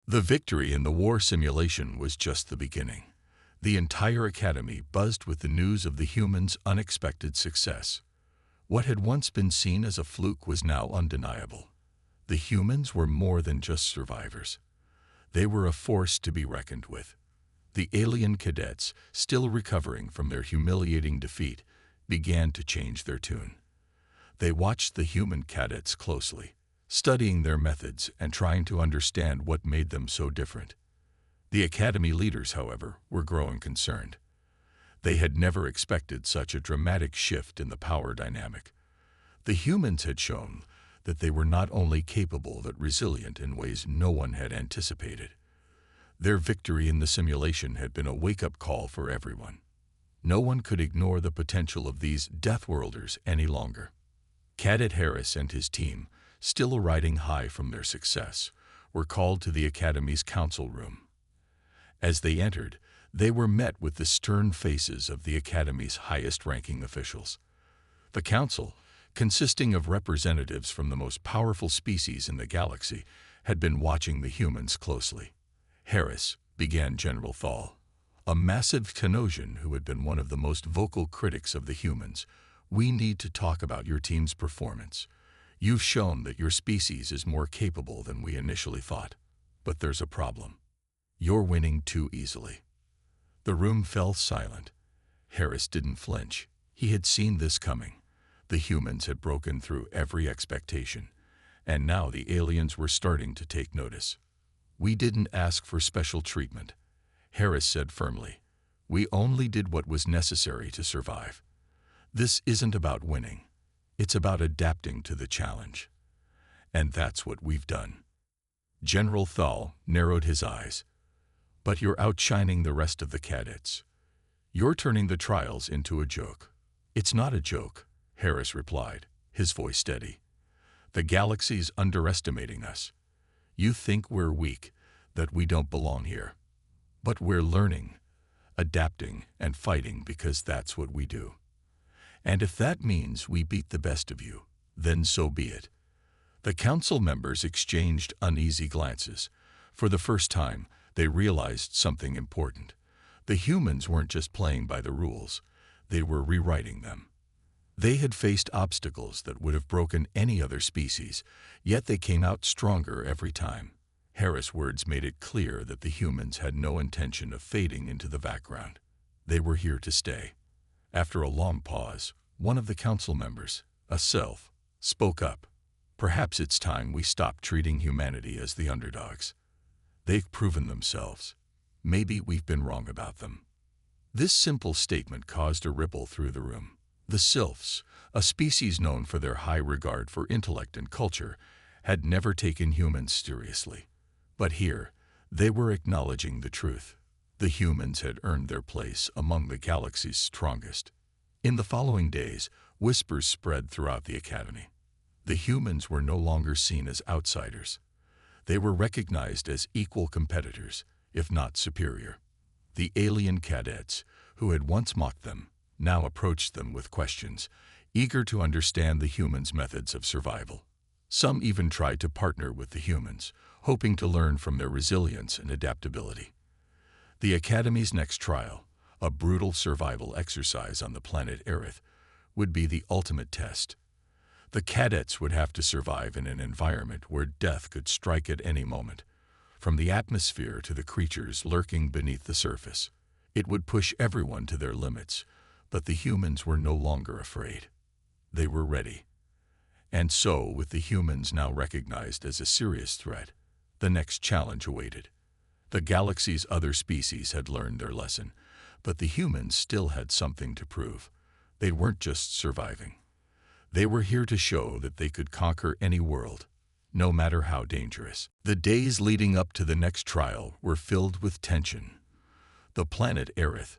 The victory in the war simulation was just the beginning. The entire academy buzzed with the news of the humans' unexpected success. What had once been seen as a fluke was now undeniable. The humans were more than just survivors. They were a force to be reckoned with. The alien cadets, still recovering from their humiliating defeat, began to change their tune. They watched the human cadets closely, studying their methods and trying to understand what made them so different. The academy leaders, however, were growing concerned. They had never expected such a dramatic shift in the power dynamic. The humans had shown that they were not only capable but resilient in ways no one had anticipated. Their victory in the simulation had been a wake-up call for everyone. No one could ignore the potential of these Deathworlders any longer. Cadet Harris and his team, still riding high from their success, were called to the Academy's council room. As they entered, they were met with the stern faces of the Academy's highest-ranking officials. The council, consisting of representatives from the most powerful species in the galaxy, had been watching the humans closely. Harris, began General Thal, a massive Tenosian who had been one of the most vocal critics of the humans. We need to talk about your team's performance. You've shown that your species is more capable than we initially thought. But there's a problem. You're winning too easily. The room fell silent. Harris didn't flinch. He had seen this coming. The humans had broken through every expectation, and now the aliens were starting to take notice. We didn't ask for special treatment, Harris said firmly. We only did what was necessary to survive. This isn't about winning. It's about adapting to the challenge. And that's what we've done. General Thal narrowed his eyes. But you're outshining the rest of the cadets. You're turning the trials into a joke. It's not a joke, Harris replied, his voice steady. The galaxy's underestimating us. You think we're weak, that we don't belong here. But we're learning, adapting, and fighting because that's what we do. And if that means we beat the best of you, then so be it. The council members exchanged uneasy glances. For the first time, they realized something important. The humans weren't just playing by the rules, they were rewriting them. They had faced obstacles that would have broken any other species, yet they came out stronger every time. Harris' words made it clear that the humans had no intention of fading into the background. They were here to stay. After a long pause, one of the council members, a Sylph, spoke up. Perhaps it's time we stop treating humanity as the underdogs. They've proven themselves. Maybe we've been wrong about them. This simple statement caused a ripple through the room. The Sylphs, a species known for their high regard for intellect and culture, had never taken humans seriously. But here, they were acknowledging the truth. The humans had earned their place among the galaxy's strongest. In the following days, whispers spread throughout the academy. The humans were no longer seen as outsiders. They were recognized as equal competitors, if not superior. The alien cadets, who had once mocked them, now approached them with questions, eager to understand the humans' methods of survival. Some even tried to partner with the humans, hoping to learn from their resilience and adaptability. The Academy's next trial, a brutal survival exercise on the planet Aerith, would be the ultimate test. The cadets would have to survive in an environment where death could strike at any moment, from the atmosphere to the creatures lurking beneath the surface. It would push everyone to their limits, but the humans were no longer afraid. They were ready. And so, with the humans now recognized as a serious threat, the next challenge awaited. The galaxy's other species had learned their lesson, but the humans still had something to prove. They weren't just surviving. They were here to show that they could conquer any world, no matter how dangerous. The days leading up to the next trial were filled with tension. The planet Aerith,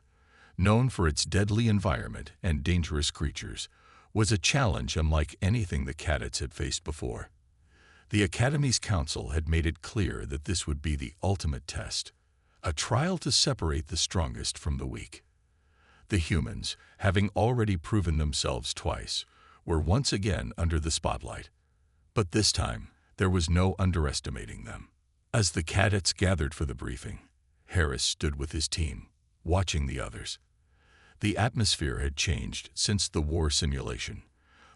known for its deadly environment and dangerous creatures, was a challenge unlike anything the cadets had faced before. The Academy's council had made it clear that this would be the ultimate test, a trial to separate the strongest from the weak. The humans, having already proven themselves twice, were once again under the spotlight. But this time, there was no underestimating them. As the cadets gathered for the briefing, Harris stood with his team, watching the others. The atmosphere had changed since the war simulation.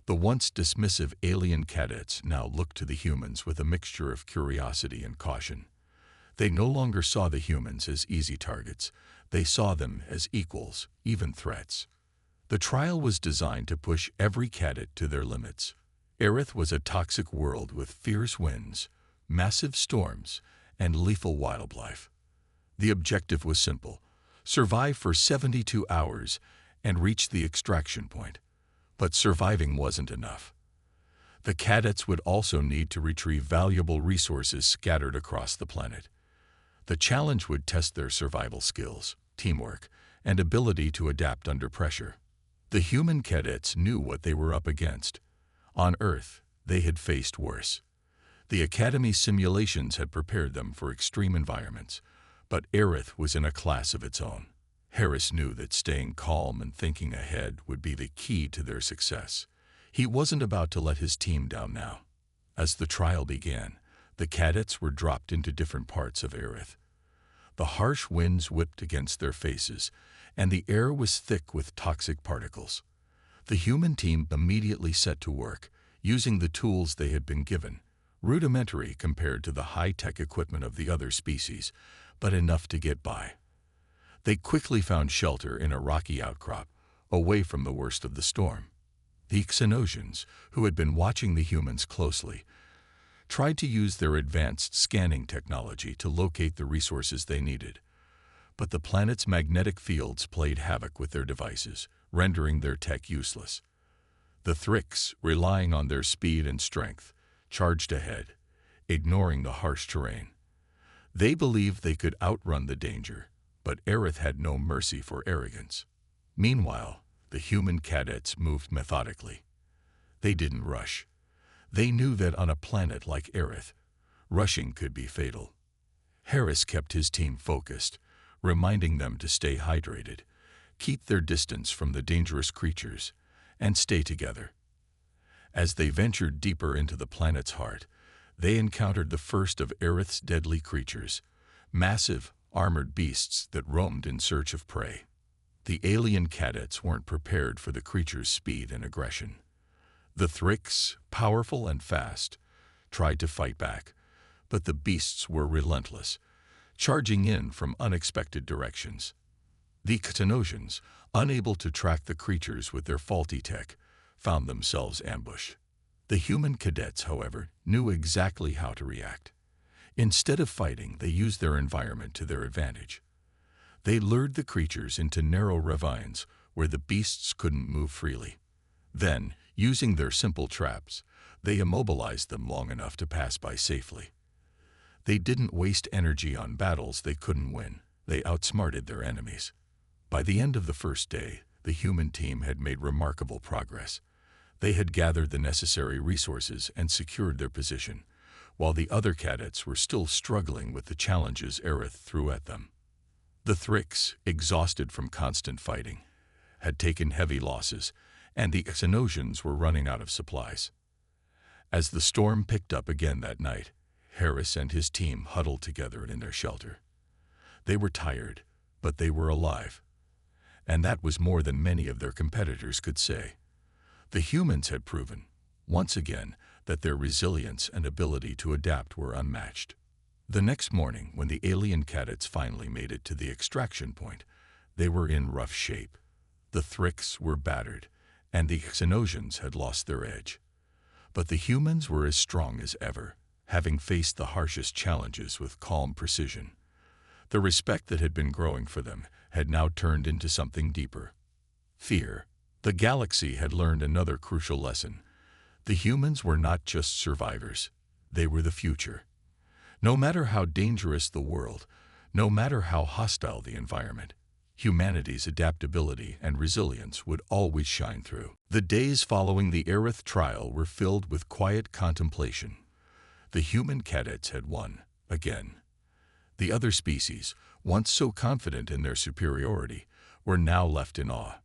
The once dismissive alien cadets now looked to the humans with a mixture of curiosity and caution. They no longer saw the humans as easy targets. They saw them as equals, even threats. The trial was designed to push every cadet to their limits. Aerith was a toxic world with fierce winds, massive storms, and lethal wildlife. The objective was simple: survive for 72 hours and reach the extraction point. But surviving wasn't enough. The cadets would also need to retrieve valuable resources scattered across the planet. The challenge would test their survival skills, teamwork, and ability to adapt under pressure. The human cadets knew what they were up against. On Earth, they had faced worse. The Academy's simulations had prepared them for extreme environments, but Aerith was in a class of its own. Harris knew that staying calm and thinking ahead would be the key to their success. He wasn't about to let his team down now. As the trial began, the cadets were dropped into different parts of Aerith. The harsh winds whipped against their faces, and the air was thick with toxic particles. The human team immediately set to work, using the tools they had been given, rudimentary compared to the high-tech equipment of the other species, but enough to get by. They quickly found shelter in a rocky outcrop, away from the worst of the storm. The Xenosians, who had been watching the humans closely, tried to use their advanced scanning technology to locate the resources they needed. But the planet's magnetic fields played havoc with their devices, rendering their tech useless. The Thrix, relying on their speed and strength, charged ahead, ignoring the harsh terrain. They believed they could outrun the danger, but Aerith had no mercy for arrogance. Meanwhile, the human cadets moved methodically. They didn't rush. They knew that on a planet like Aerith, rushing could be fatal. Harris kept his team focused, reminding them to stay hydrated, keep their distance from the dangerous creatures, and stay together. As they ventured deeper into the planet's heart, they encountered the first of Aerith's deadly creatures, massive, armored beasts that roamed in search of prey. The alien cadets weren't prepared for the creature's speed and aggression. The Thrix, powerful and fast, tried to fight back, but the beasts were relentless, charging in from unexpected directions. The Xenosians, unable to track the creatures with their faulty tech, found themselves ambushed. The human cadets, however, knew exactly how to react. Instead of fighting, they used their environment to their advantage. They lured the creatures into narrow ravines where the beasts couldn't move freely. Then, using their simple traps, they immobilized them long enough to pass by safely. They didn't waste energy on battles they couldn't win. They outsmarted their enemies. By the end of the first day, the human team had made remarkable progress. They had gathered the necessary resources and secured their position, while the other cadets were still struggling with the challenges Aerith threw at them. The Thrix, exhausted from constant fighting, had taken heavy losses, and the Xenosians were running out of supplies. As the storm picked up again that night, Harris and his team huddled together in their shelter. They were tired, but they were alive. And that was more than many of their competitors could say. The humans had proven, once again, that their resilience and ability to adapt were unmatched. The next morning, when the alien cadets finally made it to the extraction point, they were in rough shape. The Thrix were battered, and the Xenosians had lost their edge. But the humans were as strong as ever, having faced the harshest challenges with calm precision. The respect that had been growing for them had now turned into something deeper: fear. The galaxy had learned another crucial lesson. The humans were not just survivors, they were the future. No matter how dangerous the world, no matter how hostile the environment, humanity's adaptability and resilience would always shine through. The days following the Aerith trial were filled with quiet contemplation. The human cadets had won, again. The other species, once so confident in their superiority, were now left in awe.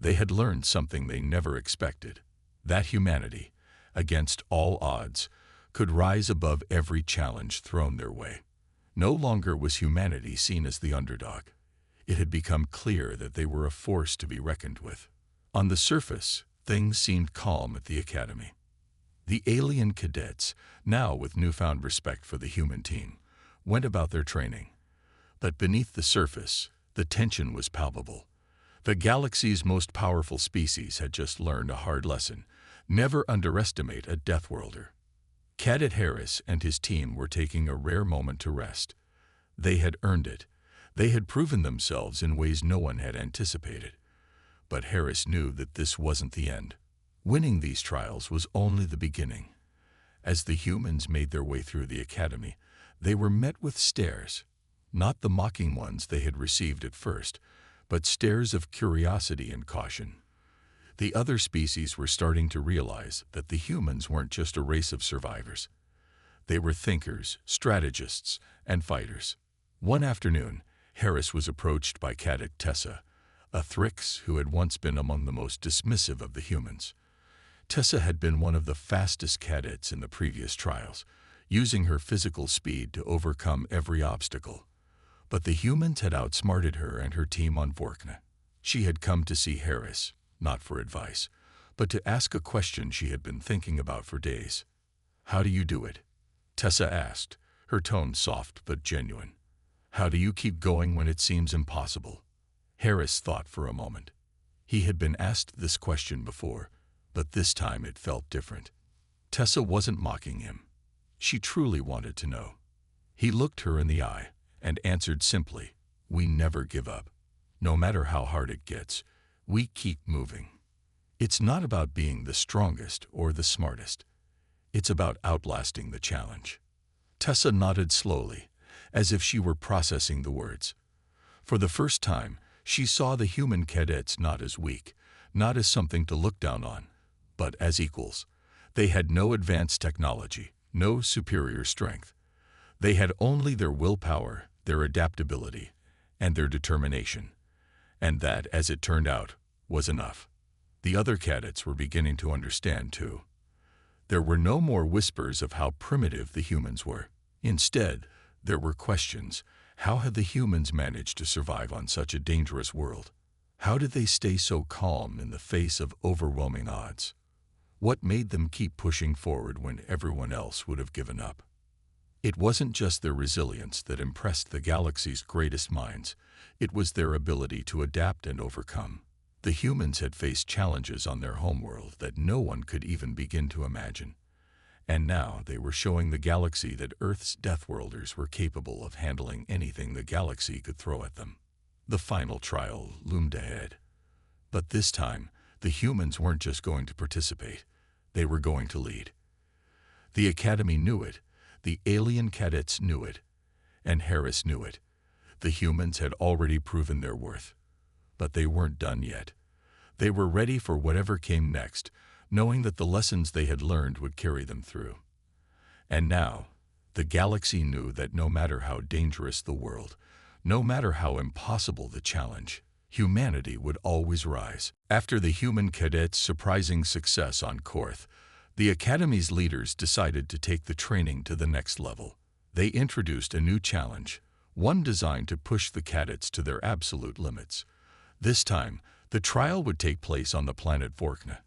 They had learned something they never expected: that humanity, against all odds, could rise above every challenge thrown their way. No longer was humanity seen as the underdog. It had become clear that they were a force to be reckoned with. On the surface, things seemed calm at the academy. The alien cadets, now with newfound respect for the human team, went about their training. But beneath the surface, the tension was palpable. The galaxy's most powerful species had just learned a hard lesson: never underestimate a Deathworlder. Cadet Harris and his team were taking a rare moment to rest. They had earned it. They had proven themselves in ways no one had anticipated. But Harris knew that this wasn't the end. Winning these trials was only the beginning. As the humans made their way through the academy, they were met with stares. Not the mocking ones they had received at first, but stares of curiosity and caution. The other species were starting to realize that the humans weren't just a race of survivors. They were thinkers, strategists, and fighters. One afternoon, Harris was approached by Cadet Tessa, a Thrix who had once been among the most dismissive of the humans. Tessa had been one of the fastest cadets in the previous trials, using her physical speed to overcome every obstacle. But the humans had outsmarted her and her team on Vorkna. She had come to see Harris, not for advice, but to ask a question she had been thinking about for days. "How do you do it?" Tessa asked, her tone soft but genuine. "How do you keep going when it seems impossible?" Harris thought for a moment. He had been asked this question before, but this time it felt different. Tessa wasn't mocking him. She truly wanted to know. He looked her in the eye and answered simply, "We never give up. No matter how hard it gets, we keep moving. It's not about being the strongest or the smartest. It's about outlasting the challenge." Tessa nodded slowly, as if she were processing the words. For the first time, she saw the human cadets not as weak, not as something to look down on, but as equals. They had no advanced technology, no superior strength. They had only their willpower, their adaptability, and their determination. And that, as it turned out, was enough. The other cadets were beginning to understand, too. There were no more whispers of how primitive the humans were. Instead, there were questions. How had the humans managed to survive on such a dangerous world? How did they stay so calm in the face of overwhelming odds? What made them keep pushing forward when everyone else would have given up? It wasn't just their resilience that impressed the galaxy's greatest minds. It was their ability to adapt and overcome. The humans had faced challenges on their homeworld that no one could even begin to imagine. And now they were showing the galaxy that Earth's Deathworlders were capable of handling anything the galaxy could throw at them. The final trial loomed ahead. But this time, the humans weren't just going to participate. They were going to lead. The Academy knew it. The alien cadets knew it. And Harris knew it. The humans had already proven their worth. But they weren't done yet. They were ready for whatever came next, knowing that the lessons they had learned would carry them through. And now, the galaxy knew that no matter how dangerous the world, no matter how impossible the challenge, humanity would always rise. After the human cadets' surprising success on Korth, the Academy's leaders decided to take the training to the next level. They introduced a new challenge, one designed to push the cadets to their absolute limits. This time, the trial would take place on the planet Vorkna,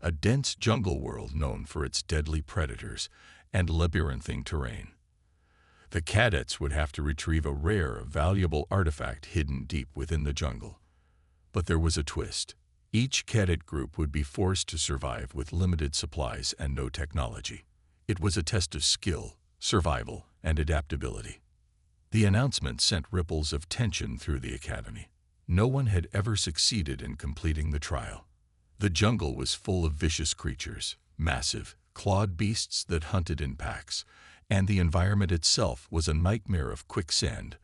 a dense jungle world known for its deadly predators and labyrinthine terrain. The cadets would have to retrieve a rare, valuable artifact hidden deep within the jungle. But there was a twist. Each cadet group would be forced to survive with limited supplies and no technology. It was a test of skill, survival, and adaptability. The announcement sent ripples of tension through the Academy. No one had ever succeeded in completing the trial. The jungle was full of vicious creatures, massive, clawed beasts that hunted in packs, and the environment itself was a nightmare of quicksand,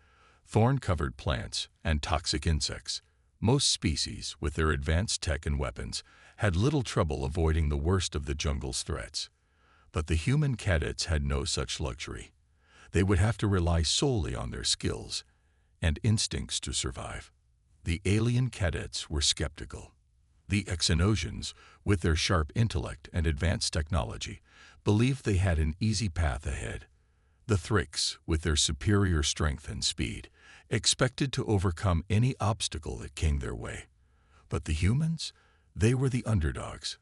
thorn-covered plants, and toxic insects. Most species, with their advanced tech and weapons, had little trouble avoiding the worst of the jungle's threats. But the human cadets had no such luxury. They would have to rely solely on their skills and instincts to survive. The alien cadets were skeptical. The Exonosians, with their sharp intellect and advanced technology, believed they had an easy path ahead. The Thrix, with their superior strength and speed, expected to overcome any obstacle that came their way. But the humans? They were the underdogs.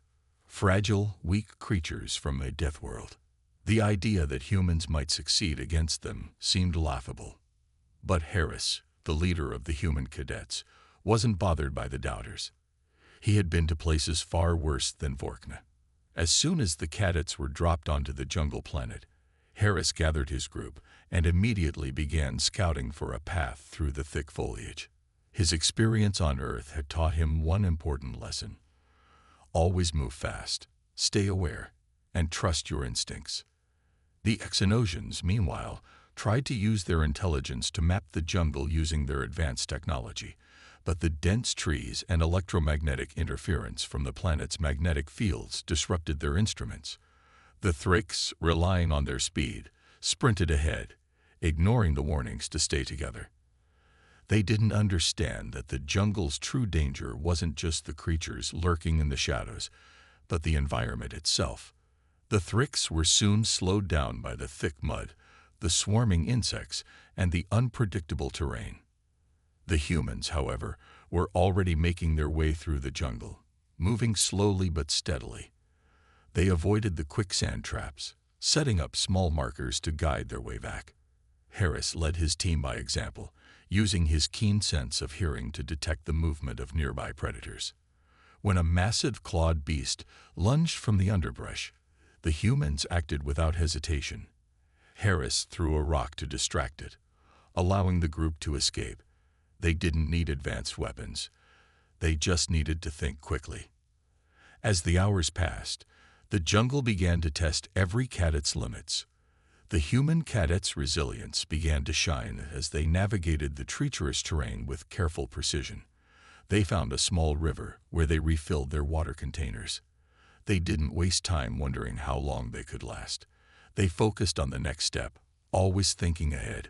Fragile, weak creatures from a death world. The idea that humans might succeed against them seemed laughable. But Harris, the leader of the human cadets, wasn't bothered by the doubters. He had been to places far worse than Vorkna. As soon as the cadets were dropped onto the jungle planet, Harris gathered his group and immediately began scouting for a path through the thick foliage. His experience on Earth had taught him one important lesson. Always move fast, stay aware, and trust your instincts. The Exonosians, meanwhile, tried to use their intelligence to map the jungle using their advanced technology, but the dense trees and electromagnetic interference from the planet's magnetic fields disrupted their instruments. The Thrix, relying on their speed, sprinted ahead, ignoring the warnings to stay together. They didn't understand that the jungle's true danger wasn't just the creatures lurking in the shadows, but the environment itself. The Thrix were soon slowed down by the thick mud, the swarming insects, and the unpredictable terrain. The humans, however, were already making their way through the jungle, moving slowly but steadily. They avoided the quicksand traps, setting up small markers to guide their way back. Harris led his team by example, using his keen sense of hearing to detect the movement of nearby predators. When a massive clawed beast lunged from the underbrush, the humans acted without hesitation. Harris threw a rock to distract it, allowing the group to escape. They didn't need advanced weapons. They just needed to think quickly. As the hours passed, the jungle began to test every cadet's limits. The human cadets' resilience began to shine as they navigated the treacherous terrain with careful precision. They found a small river where they refilled their water containers. They didn't waste time wondering how long they could last. They focused on the next step, always thinking ahead.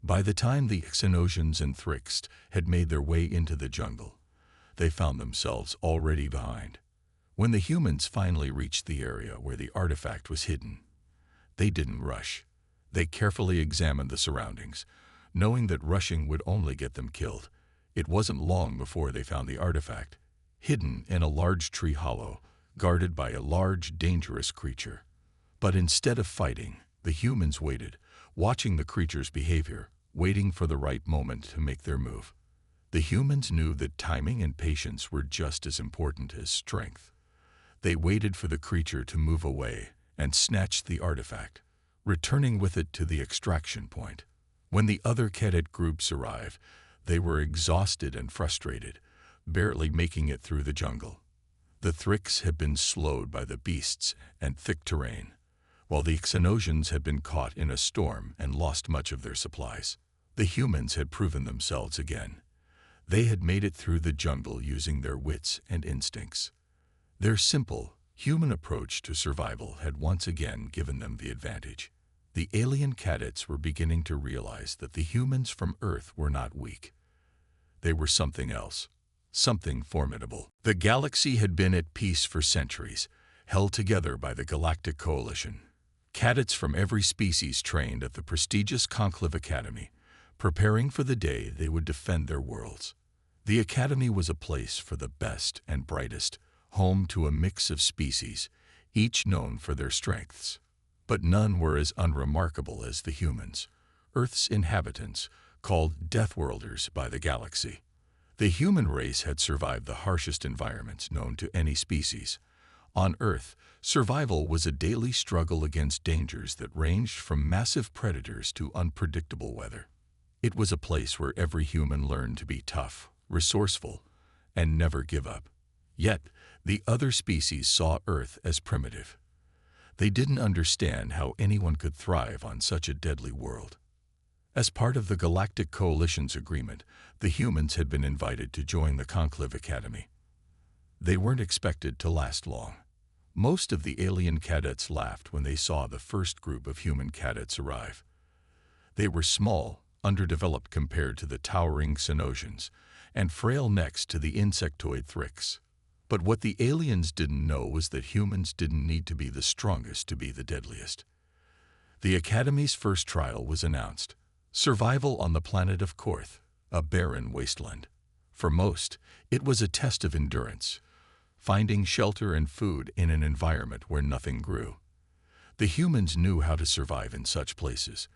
By the time the Exonosians and Thrix had made their way into the jungle, they found themselves already behind. When the humans finally reached the area where the artifact was hidden, they didn't rush. They carefully examined the surroundings, knowing that rushing would only get them killed. It wasn't long before they found the artifact, hidden in a large tree hollow, guarded by a large, dangerous creature. But instead of fighting, the humans waited, watching the creature's behavior, waiting for the right moment to make their move. The humans knew that timing and patience were just as important as strength. They waited for the creature to move away and snatched the artifact, returning with it to the extraction point. When the other cadet groups arrived, they were exhausted and frustrated, barely making it through the jungle. The Thrix had been slowed by the beasts and thick terrain, while the Exonosians had been caught in a storm and lost much of their supplies. The humans had proven themselves again. They had made it through the jungle using their wits and instincts. Their simple, human approach to survival had once again given them the advantage. The alien cadets were beginning to realize that the humans from Earth were not weak. They were something else, something formidable. The galaxy had been at peace for centuries, held together by the Galactic Coalition. Cadets from every species trained at the prestigious Conclave Academy, preparing for the day they would defend their worlds. The Academy was a place for the best and brightest, home to a mix of species, each known for their strengths. But none were as unremarkable as the humans, Earth's inhabitants, called Deathworlders by the galaxy. The human race had survived the harshest environments known to any species. On Earth, survival was a daily struggle against dangers that ranged from massive predators to unpredictable weather. It was a place where every human learned to be tough, resourceful, and never give up. Yet, the other species saw Earth as primitive. They didn't understand how anyone could thrive on such a deadly world. As part of the Galactic Coalition's agreement, the humans had been invited to join the Conclave Academy. They weren't expected to last long. Most of the alien cadets laughed when they saw the first group of human cadets arrive. They were small, underdeveloped compared to the towering Exonosians, and frail next to the insectoid Thrix. But what the aliens didn't know was that humans didn't need to be the strongest to be the deadliest. The Academy's first trial was announced: survival on the planet of Korth, a barren wasteland. For most, it was a test of endurance, finding shelter and food in an environment where nothing grew. The humans knew how to survive in such places.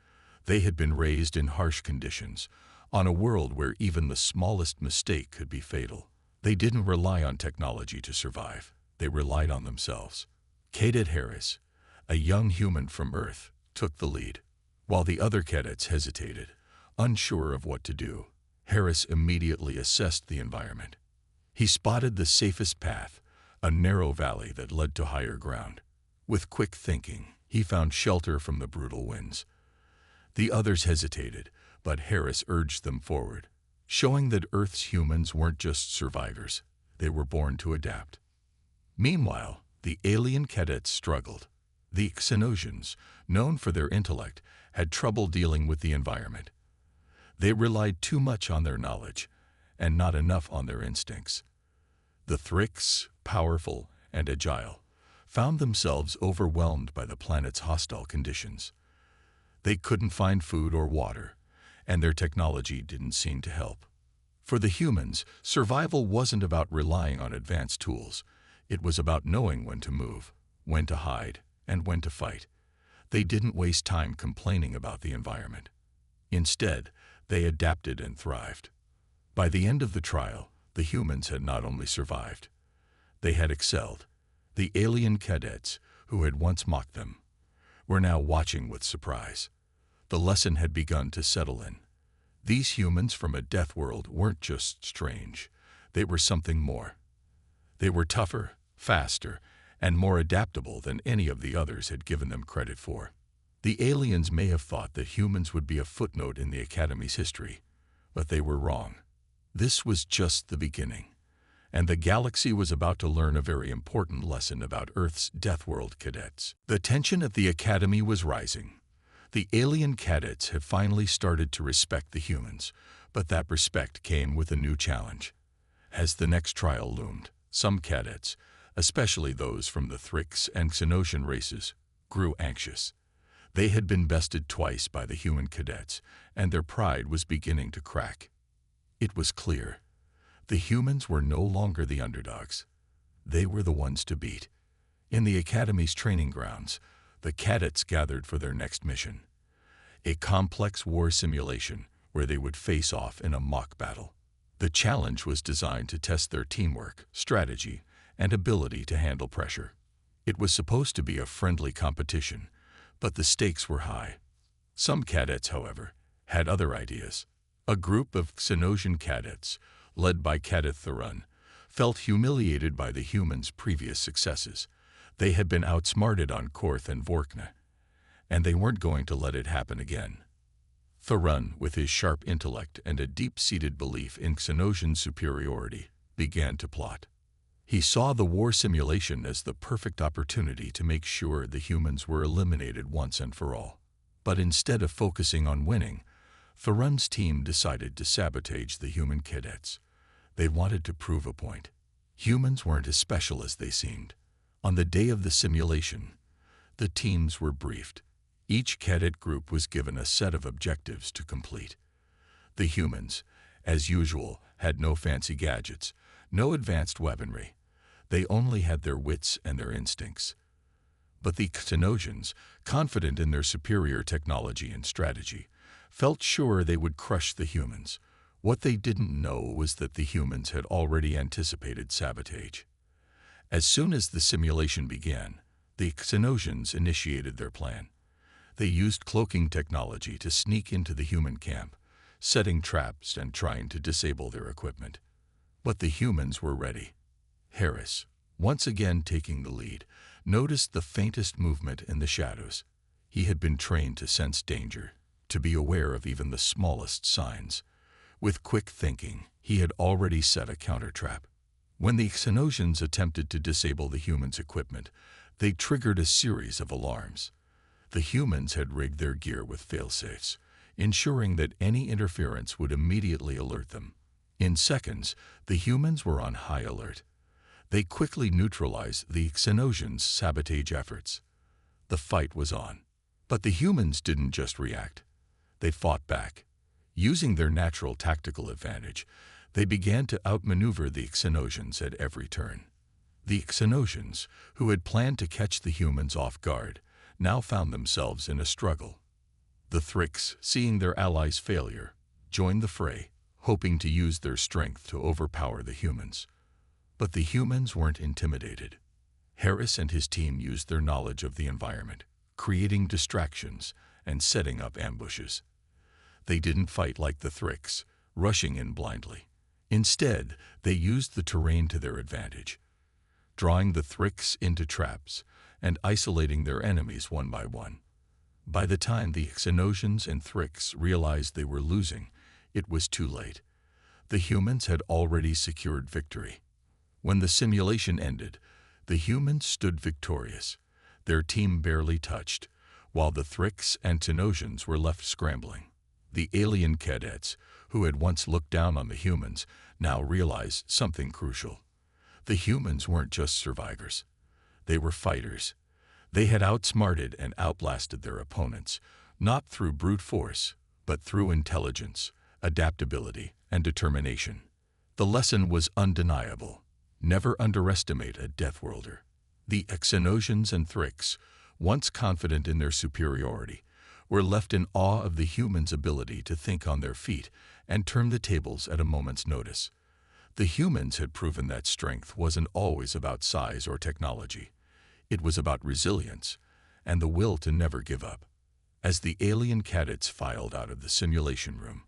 They had been raised in harsh conditions, on a world where even the smallest mistake could be fatal. They didn't rely on technology to survive. They relied on themselves. Cadet Harris, a young human from Earth, took the lead. While the other cadets hesitated, unsure of what to do, Harris immediately assessed the environment. He spotted the safest path, a narrow valley that led to higher ground. With quick thinking, he found shelter from the brutal winds. The others hesitated, but Harris urged them forward, showing that Earth's humans weren't just survivors. They were born to adapt. Meanwhile, the alien cadets struggled. The Xenosians, known for their intellect, had trouble dealing with the environment. They relied too much on their knowledge, and not enough on their instincts. The Thrix, powerful and agile, found themselves overwhelmed by the planet's hostile conditions. They couldn't find food or water, and their technology didn't seem to help. For the humans, survival wasn't about relying on advanced tools. It was about knowing when to move, when to hide, and when to fight. They didn't waste time complaining about the environment. Instead, they adapted and thrived. By the end of the trial, the humans had not only survived, they had excelled. The alien cadets, who had once mocked them, were now watching with surprise. The lesson had begun to settle in. These humans from a death world weren't just strange. They were something more. They were tougher, faster, and more adaptable than any of the others had given them credit for. The aliens may have thought that humans would be a footnote in the Academy's history, but they were wrong. This was just the beginning, and the galaxy was about to learn a very important lesson about Earth's Deathworld cadets. The tension at the Academy was rising. The alien cadets had finally started to respect the humans, but that respect came with a new challenge. As the next trial loomed, some cadets, especially those from the Thrix and Xenosian races, grew anxious. They had been bested twice by the human cadets, and their pride was beginning to crack. It was clear. The humans were no longer the underdogs. They were the ones to beat. In the Academy's training grounds, the cadets gathered for their next mission, a complex war simulation where they would face off in a mock battle. The challenge was designed to test their teamwork, strategy, and ability to handle pressure. It was supposed to be a friendly competition, but the stakes were high. Some cadets, however, had other ideas. A group of Xenosian cadets, led by Cadet Thurun, felt humiliated by the humans' previous successes. They had been outsmarted on Korth and Vorkna, and they weren't going to let it happen again. Thurun, with his sharp intellect and a deep-seated belief in Xenosian superiority, began to plot. He saw the war simulation as the perfect opportunity to make sure the humans were eliminated once and for all. But instead of focusing on winning, Thurun's team decided to sabotage the human cadets. They wanted to prove a point. Humans weren't as special as they seemed. On the day of the simulation, the teams were briefed. Each cadet group was given a set of objectives to complete. The humans, as usual, had no fancy gadgets, no advanced weaponry. They only had their wits and their instincts. But the Xenosians, confident in their superior technology and strategy, felt sure they would crush the humans. What they didn't know was that the humans had already anticipated sabotage. As soon as the simulation began, the Xenosians initiated their plan. They used cloaking technology to sneak into the human camp, setting traps and trying to disable their equipment. But the humans were ready. Harris, once again taking the lead, noticed the faintest movement in the shadows. He had been trained to sense danger, to be aware of even the smallest signs. With quick thinking, he had already set a counter-trap. When the Xenosians attempted to disable the humans' equipment, they triggered a series of alarms. The humans had rigged their gear with failsafes, ensuring that any interference would immediately alert them. In seconds, the humans were on high alert. They quickly neutralized the Xenosians' sabotage efforts. The fight was on. But the humans didn't just react. They fought back. Using their natural tactical advantage, they began to outmaneuver the Xenosians at every turn. The Xenosians, who had planned to catch the humans off guard, now found themselves in a struggle. The Thrix, seeing their allies' failure, joined the fray, hoping to use their strength to overpower the humans. But the humans weren't intimidated. Harris and his team used their knowledge of the environment, creating distractions and setting up ambushes. They didn't fight like the Thrix, rushing in blindly. Instead, they used the terrain to their advantage, drawing the Thrix into traps and isolating their enemies one by one. By the time the Xenosians and Thrix realized they were losing, it was too late. The humans had already secured victory. When the simulation ended, the humans stood victorious, their team barely touched, while the Thrix and Xenosians were left scrambling. The alien cadets, who had once looked down on the humans, now realized something crucial. The humans weren't just survivors. They were fighters. They had outsmarted and outlasted their opponents, not through brute force, but through intelligence, adaptability, and determination. The lesson was undeniable. Never underestimate a Deathworlder. The Xenosians and Thrix, once confident in their superiority, were left in awe of the humans' ability to think on their feet and turn the tables at a moment's notice. The humans had proven that strength wasn't always about size or technology. It was about resilience and the will to never give up. As the alien cadets filed out of the simulation room,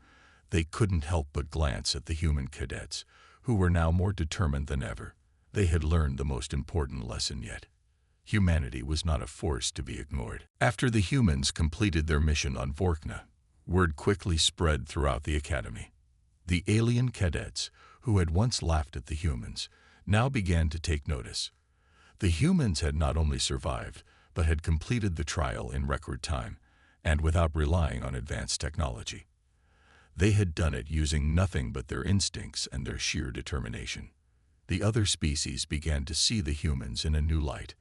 they couldn't help but glance at the human cadets, who were now more determined than ever. They had learned the most important lesson yet. Humanity was not a force to be ignored. After the humans completed their mission on Vorkna, word quickly spread throughout the academy. The alien cadets, who had once laughed at the humans, now began to take notice. The humans had not only survived, but had completed the trial in record time, and without relying on advanced technology. They had done it using nothing but their instincts and their sheer determination. The other species began to see the humans in a new light.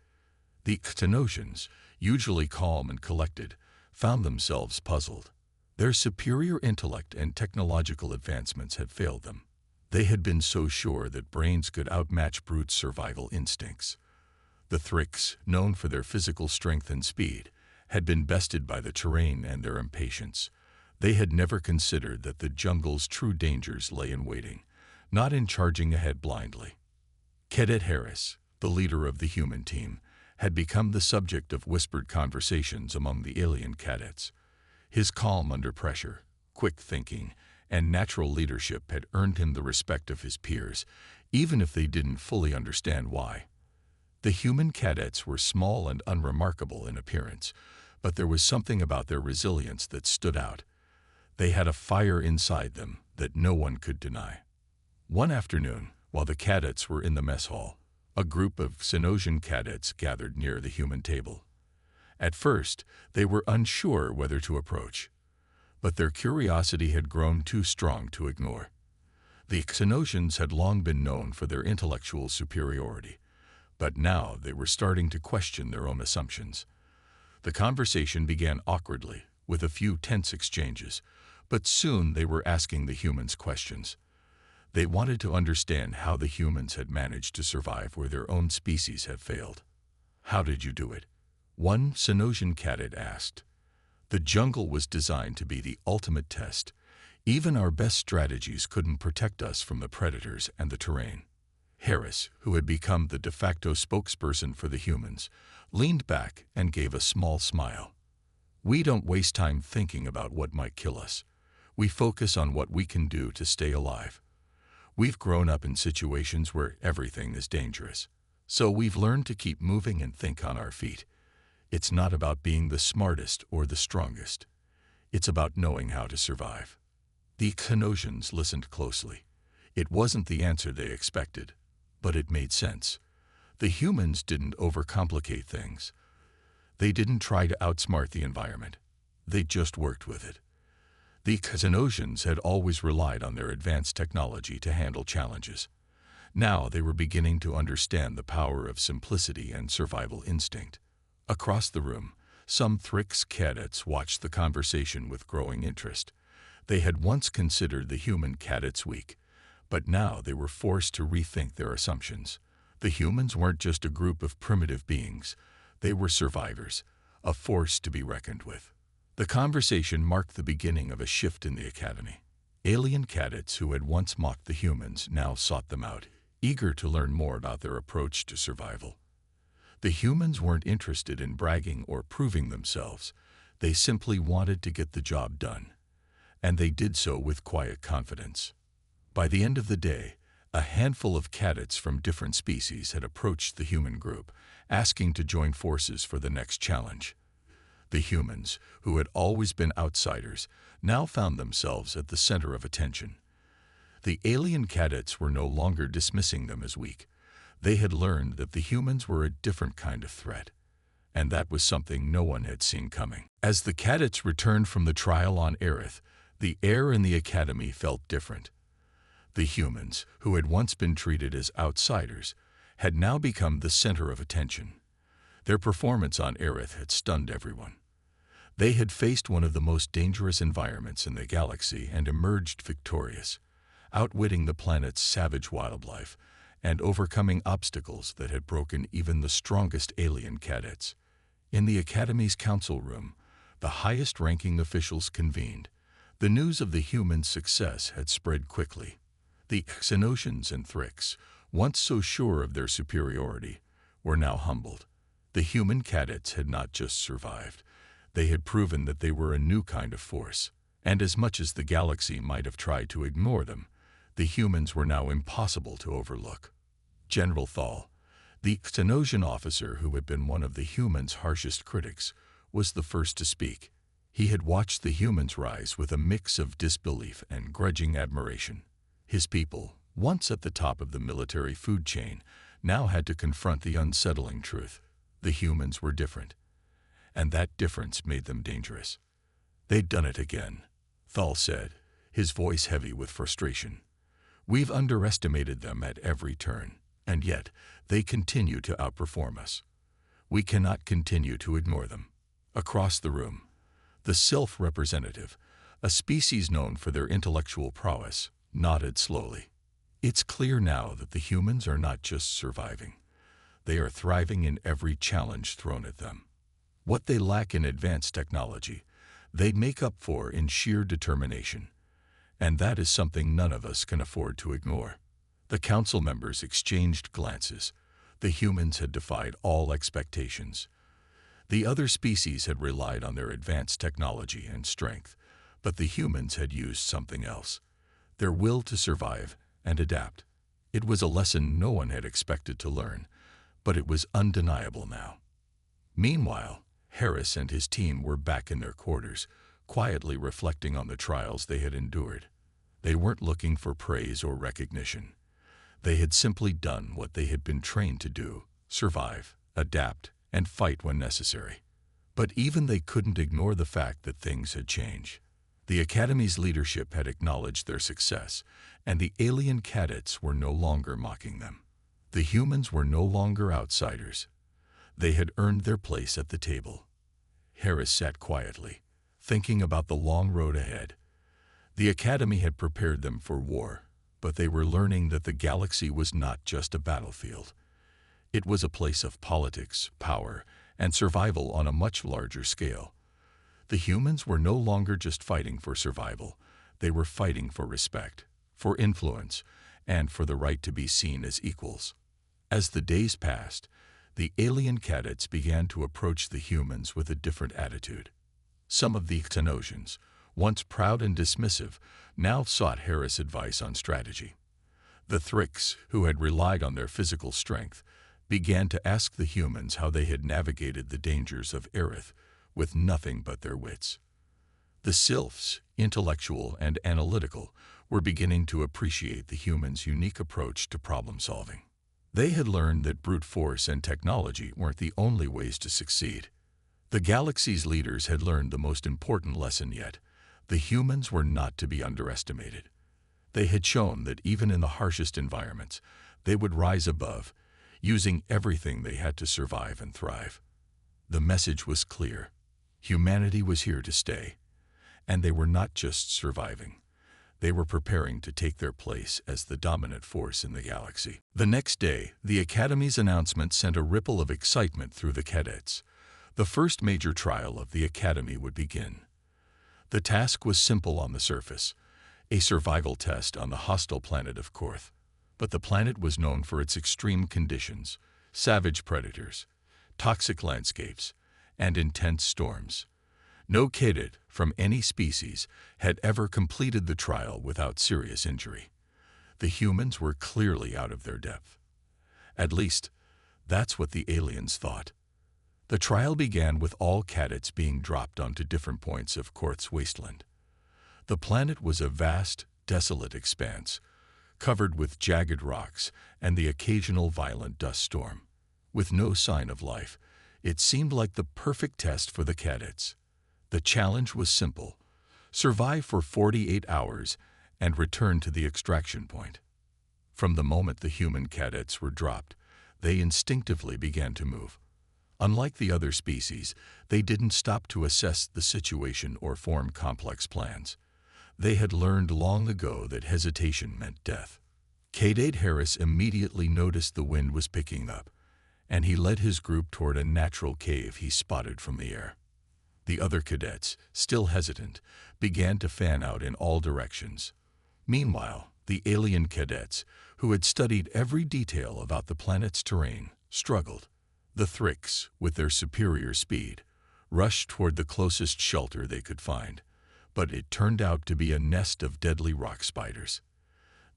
The Xenosians, usually calm and collected, found themselves puzzled. Their superior intellect and technological advancements had failed them. They had been so sure that brains could outmatch brute survival instincts. The Thrix, known for their physical strength and speed, had been bested by the terrain and their impatience. They had never considered that the jungle's true dangers lay in waiting, not in charging ahead blindly. Cadet Harris, the leader of the human team, had become the subject of whispered conversations among the alien cadets. His calm under pressure, quick thinking, and natural leadership had earned him the respect of his peers, even if they didn't fully understand why. The human cadets were small and unremarkable in appearance, but there was something about their resilience that stood out. They had a fire inside them that no one could deny. One afternoon, while the cadets were in the mess hall, a group of Xenosian cadets gathered near the human table. At first, they were unsure whether to approach, but their curiosity had grown too strong to ignore. The Xenosians had long been known for their intellectual superiority, but now they were starting to question their own assumptions. The conversation began awkwardly, with a few tense exchanges, but soon they were asking the humans questions. They wanted to understand how the humans had managed to survive where their own species had failed. "How did you do it?" one Xenosian cadet asked. "The jungle was designed to be the ultimate test. Even our best strategies couldn't protect us from the predators and the terrain." Harris, who had become the de facto spokesperson for the humans, leaned back and gave a small smile. "We don't waste time thinking about what might kill us. We focus on what we can do to stay alive. We've grown up in situations where everything is dangerous, so we've learned to keep moving and think on our feet. It's not about being the smartest or the strongest. It's about knowing how to survive." The Xenosians listened closely. It wasn't the answer they expected, but it made sense. The humans didn't overcomplicate things. They didn't try to outsmart the environment. They just worked with it. The Xenosians had always relied on their advanced technology to handle challenges. Now they were beginning to understand the power of simplicity and survival instinct. Across the room, Some Thrix cadets watched the conversation with growing interest. They had once considered the human cadets weak, but now they were forced to rethink their assumptions. The humans weren't just a group of primitive beings. They were survivors, a force to be reckoned with. The conversation marked the beginning of a shift in the academy. Alien cadets who had once mocked the humans now sought them out, eager to learn more about their approach to survival. The humans weren't interested in bragging or proving themselves. They simply wanted to get the job done, and they did so with quiet confidence. By the end of the day, a handful of cadets from different species had approached the human group, asking to join forces for the next challenge. The humans, who had always been outsiders, now found themselves at the center of attention. The alien cadets were no longer dismissing them as weak. They had learned that the humans were a different kind of threat, and that was something no one had seen coming. As the cadets returned from the trial on Aerith, the air in the academy felt different. The humans, who had once been treated as outsiders, had now become the center of attention. Their performance on Aerith had stunned everyone. They had faced one of the most dangerous environments in the galaxy and emerged victorious, outwitting the planet's savage wildlife and overcoming obstacles that had broken even the strongest alien cadets. In the Academy's council room, the highest-ranking officials convened. The news of the humans' success had spread quickly. The Xenosians and Thrix, once so sure of their superiority, were now humbled. The human cadets had not just survived. They had proven that they were a new kind of force, and as much as the galaxy might have tried to ignore them, the humans were now impossible to overlook. General Thal, the Xenosian officer who had been one of the humans' harshest critics, was the first to speak. He had watched the humans rise with a mix of disbelief and grudging admiration. His people, once at the top of the military food chain, now had to confront the unsettling truth. The humans were different, and that difference made them dangerous. "They'd done it again," Thal said, his voice heavy with frustration. "We've underestimated them at every turn, and yet they continue to outperform us. We cannot continue to ignore them." Across the room, the Sylph representative, a species known for their intellectual prowess, nodded slowly. "It's clear now that the humans are not just surviving. They are thriving in every challenge thrown at them. What they lack in advanced technology, they make up for in sheer determination. And that is something none of us can afford to ignore." The council members exchanged glances. The humans had defied all expectations. The other species had relied on their advanced technology and strength, but the humans had used something else: their will to survive and adapt. It was a lesson no one had expected to learn, but it was undeniable now. Meanwhile, Harris and his team were back in their quarters, quietly reflecting on the trials they had endured. They weren't looking for praise or recognition. They had simply done what they had been trained to do: survive, adapt, and fight when necessary. But even they couldn't ignore the fact that things had changed. The Academy's leadership had acknowledged their success, and the alien cadets were no longer mocking them. The humans were no longer outsiders. They had earned their place at the table. Harris sat quietly, thinking about the long road ahead. The Academy had prepared them for war, but they were learning that the galaxy was not just a battlefield. It was a place of politics, power, and survival on a much larger scale. The humans were no longer just fighting for survival. They were fighting for respect, for influence, and for the right to be seen as equals. As the days passed, the alien cadets began to approach the humans with a different attitude. Some of the Xenosians, once proud and dismissive, now sought Harris' advice on strategy. The Thrix, who had relied on their physical strength, began to ask the humans how they had navigated the dangers of Aerith with nothing but their wits. The Sylphs, intellectual and analytical, were beginning to appreciate the humans' unique approach to problem-solving. They had learned that brute force and technology weren't the only ways to succeed. The galaxy's leaders had learned the most important lesson yet: the humans were not to be underestimated. They had shown that even in the harshest environments, they would rise above, using everything they had to survive and thrive. The message was clear: Humanity was here to stay, and they were not just surviving. They were preparing to take their place as the dominant force in the galaxy. The next day, the Academy's announcement sent a ripple of excitement through the cadets. The first major trial of the Academy would begin. The task was simple on the surface, a survival test on the hostile planet of Korth. But the planet was known for its extreme conditions, savage predators, toxic landscapes, and intense storms. No cadet from any species had ever completed the trial without serious injury. The humans were clearly out of their depth. At least, that's what the aliens thought. The trial began with all cadets being dropped onto different points of Korth's wasteland. The planet was a vast, desolate expanse, covered with jagged rocks and the occasional violent dust storm. With no sign of life, it seemed like the perfect test for the cadets. The challenge was simple: survive for 48 hours and return to the extraction point. From the moment the human cadets were dropped, they instinctively began to move. Unlike the other species, they didn't stop to assess the situation or form complex plans. They had learned long ago that hesitation meant death. Cadet Harris immediately noticed the wind was picking up, and he led his group toward a natural cave he spotted from the air. The other cadets, still hesitant, began to fan out in all directions. Meanwhile, the alien cadets, who had studied every detail about the planet's terrain, struggled. The Thrix, with their superior speed, rushed toward the closest shelter they could find, but it turned out to be a nest of deadly rock spiders.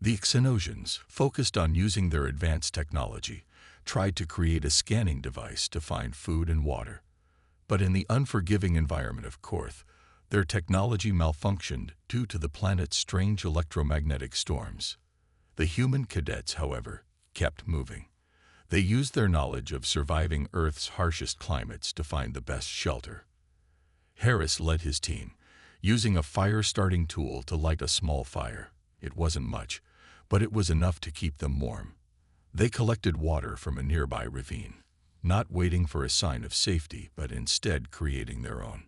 The Xenosians, focused on using their advanced technology, tried to create a scanning device to find food and water. But in the unforgiving environment of Korth, their technology malfunctioned due to the planet's strange electromagnetic storms. The human cadets, however, kept moving. They used their knowledge of surviving Earth's harshest climates to find the best shelter. Harris led his team, using a fire-starting tool to light a small fire. It wasn't much, but it was enough to keep them warm. They collected water from a nearby ravine, not waiting for a sign of safety, but instead creating their own.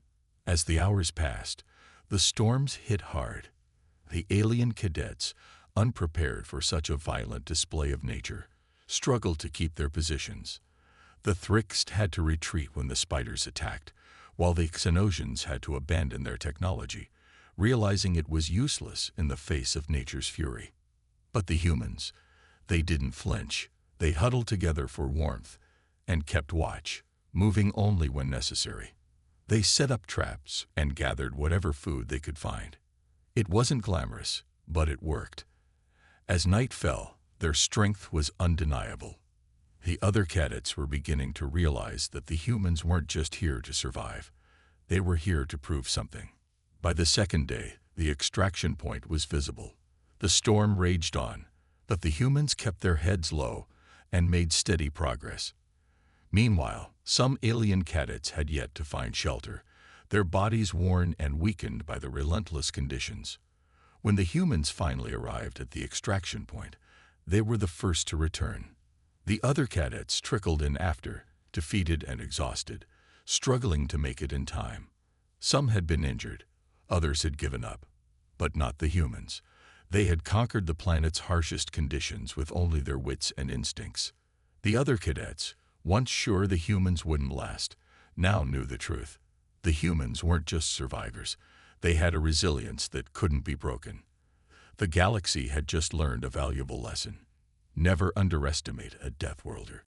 As the hours passed, the storms hit hard. The alien cadets, unprepared for such a violent display of nature, struggled to keep their positions. The Thrix had to retreat when the spiders attacked, while the Xenosians had to abandon their technology, realizing it was useless in the face of nature's fury. But the humans, they didn't flinch. They huddled together for warmth and kept watch, moving only when necessary. They set up traps and gathered whatever food they could find. It wasn't glamorous, but it worked. As night fell, their strength was undeniable. The other cadets were beginning to realize that the humans weren't just here to survive. They were here to prove something. By the second day, the extraction point was visible. The storm raged on, but the humans kept their heads low and made steady progress. Meanwhile, some alien cadets had yet to find shelter, their bodies worn and weakened by the relentless conditions. When the humans finally arrived at the extraction point, they were the first to return. The other cadets trickled in after, defeated and exhausted, struggling to make it in time. Some had been injured, others had given up, but not the humans. They had conquered the planet's harshest conditions with only their wits and instincts. The other cadets, once sure the humans wouldn't last, now knew the truth. The humans weren't just survivors. They had a resilience that couldn't be broken. The galaxy had just learned a valuable lesson. Never underestimate a Deathworlder.